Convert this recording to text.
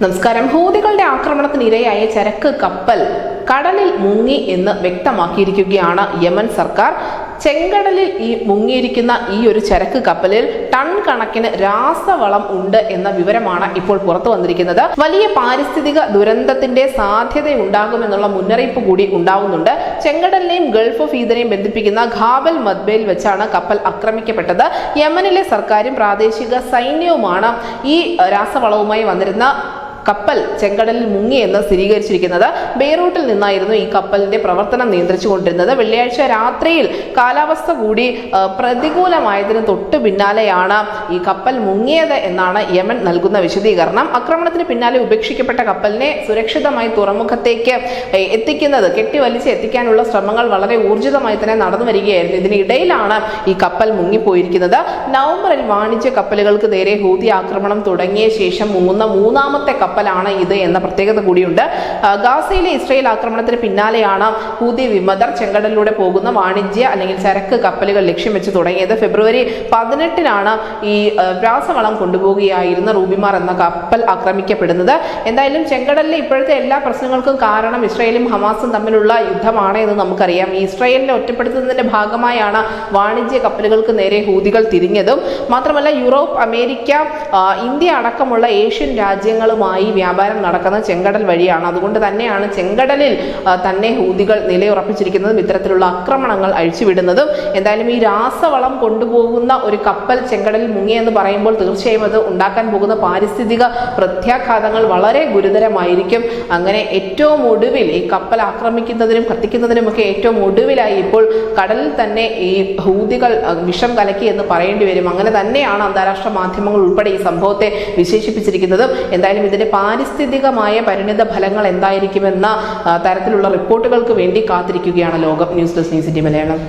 നമസ്കാരം. ഹൂതികളുടെ ആക്രമണത്തിനിരയായ ചരക്ക് കപ്പൽ കടലിൽ മുങ്ങി എന്ന് വ്യക്തമാക്കിയിരിക്കുകയാണ് യമൻ സർക്കാർ. ചെങ്കടലിൽ മുങ്ങിയിരിക്കുന്ന ഈ ഒരു ചരക്ക് കപ്പലിൽ ടൺ കണക്കിന് രാസവളം ഉണ്ട് എന്ന വിവരമാണ് ഇപ്പോൾ പുറത്തു വന്നിരിക്കുന്നത്. വലിയ പാരിസ്ഥിതിക ദുരന്തത്തിന്റെ സാധ്യതയുണ്ടാകുമെന്നുള്ള മുന്നറിയിപ്പ് കൂടി ഉണ്ടാവുന്നുണ്ട്. ചെങ്കടലിനെയും ഗൾഫ് ഓഫ് ഈദനെയും ബന്ധിപ്പിക്കുന്ന ഖാബൽ മദ്ബയിൽ വെച്ചാണ് കപ്പൽ ആക്രമിക്കപ്പെട്ടത്. യമനിലെ സർക്കാരും പ്രാദേശിക സൈന്യവുമാണ് ഈ രാസവളവുമായി വന്നിരുന്ന കപ്പൽ ചെങ്കടലിൽ മുങ്ങിയെന്ന് സ്ഥിരീകരിച്ചിരിക്കുന്നത്. ബെയ്റൂട്ടിൽ നിന്നായിരുന്നു ഈ കപ്പലിന്റെ പ്രവർത്തനം നിയന്ത്രിച്ചുകൊണ്ടിരുന്നത്. വെള്ളിയാഴ്ച രാത്രിയിൽ കാലാവസ്ഥ കൂടി പ്രതികൂലമായതിന് തൊട്ടു പിന്നാലെയാണ് ഈ കപ്പൽ മുങ്ങിയത് എന്നാണ് യമൻ നൽകുന്ന വിശദീകരണം. ആക്രമണത്തിന് പിന്നാലെ ഉപേക്ഷിക്കപ്പെട്ട കപ്പലിനെ സുരക്ഷിതമായി തുറമുഖത്തേക്ക് കെട്ടിവലിച്ച് എത്തിക്കാനുള്ള ശ്രമങ്ങൾ വളരെ ഊർജിതമായി തന്നെ നടന്നു വരികയായിരുന്നു. ഇതിനിടയിലാണ് ഈ കപ്പൽ മുങ്ങിപ്പോയിരിക്കുന്നത്. നവംബറിൽ വാണിജ്യ കപ്പലുകൾക്ക് നേരെ ഹൂതി ആക്രമണം തുടങ്ങിയ ശേഷം മുങ്ങുന്ന മൂന്നാമത്തെ കപ്പലാണ് ഇത് എന്ന പ്രത്യേകത കൂടിയുണ്ട്. ഗാസയിലെ ഇസ്രായേൽ ആക്രമണത്തിന് പിന്നാലെയാണ് ഹൂതി വിമതർ ചെങ്കടലിലൂടെ പോകുന്ന വാണിജ്യ അല്ലെങ്കിൽ ചരക്ക് കപ്പലുകൾ ലക്ഷ്യം വെച്ച് തുടങ്ങിയത്. ഫെബ്രുവരി 18-നാണ് ഈ രാസവളം കൊണ്ടുപോകുകയായിരുന്ന റൂബിമാർ എന്ന കപ്പൽ ആക്രമിക്കപ്പെടുന്നത്. എന്തായാലും ചെങ്കടലിലെ ഇപ്പോഴത്തെ എല്ലാ പ്രശ്നങ്ങൾക്കും കാരണം ഇസ്രായേലും ഹമാസും തമ്മിലുള്ള യുദ്ധമാണ് എന്ന് നമുക്കറിയാം. ഈ ഇസ്രായേലിനെ ഒറ്റപ്പെടുത്തുന്നതിന്റെ ഭാഗമായാണ് വാണിജ്യ കപ്പലുകൾക്ക് നേരെ ഹൂതികൾ തിരിഞ്ഞതും. മാത്രമല്ല യൂറോപ്പ്, അമേരിക്ക, ഇന്ത്യ അടക്കമുള്ള ഏഷ്യൻ രാജ്യങ്ങളുമായി വ്യാപാരം നടക്കുന്ന ചെങ്കടൽ വഴിയാണ്. അതുകൊണ്ട് തന്നെയാണ് ചെങ്കടലിൽ തന്നെ ഹൂതികൾ നിലയുറപ്പിച്ചിരിക്കുന്നതും ഇത്തരത്തിലുള്ള ആക്രമണങ്ങൾ അഴിച്ചുവിടുന്നതും. എന്തായാലും ഈ രാസവളം കൊണ്ടുപോകുന്ന ഒരു കപ്പൽ ചെങ്കടലിൽ മുങ്ങിയെന്ന് പറയുമ്പോൾ തീർച്ചയായും അത് ഉണ്ടാക്കാൻ പോകുന്ന പാരിസ്ഥിതിക പ്രത്യാഘാതങ്ങൾ വളരെ ഗുരുതരമായിരിക്കും. അങ്ങനെ ഏറ്റവും ഒടുവിൽ ഈ കപ്പൽ ആക്രമിക്കുന്നതിനും കത്തിക്കുന്നതിനുമൊക്കെ ഏറ്റവും ഒടുവിലായി ഇപ്പോൾ കടലിൽ തന്നെ ഈ ഹൂതികൾ വിഷം കലക്കി എന്ന് പറയേണ്ടി വരും. അങ്ങനെ തന്നെയാണ് അന്താരാഷ്ട്ര മാധ്യമങ്ങൾ ഉൾപ്പെടെ ഈ സംഭവത്തെ വിശേഷിപ്പിച്ചിരിക്കുന്നത്. എന്തായാലും ഇതിന്റെ പാരിസ്ഥിതികമായ പരിണിത ഫലങ്ങൾ എന്തായിരിക്കുമെന്ന തരത്തിലുള്ള റിപ്പോർട്ടുകൾക്ക് വേണ്ടി കാത്തിരിക്കുകയാണ് ലോകം. News desk news city Malayalam.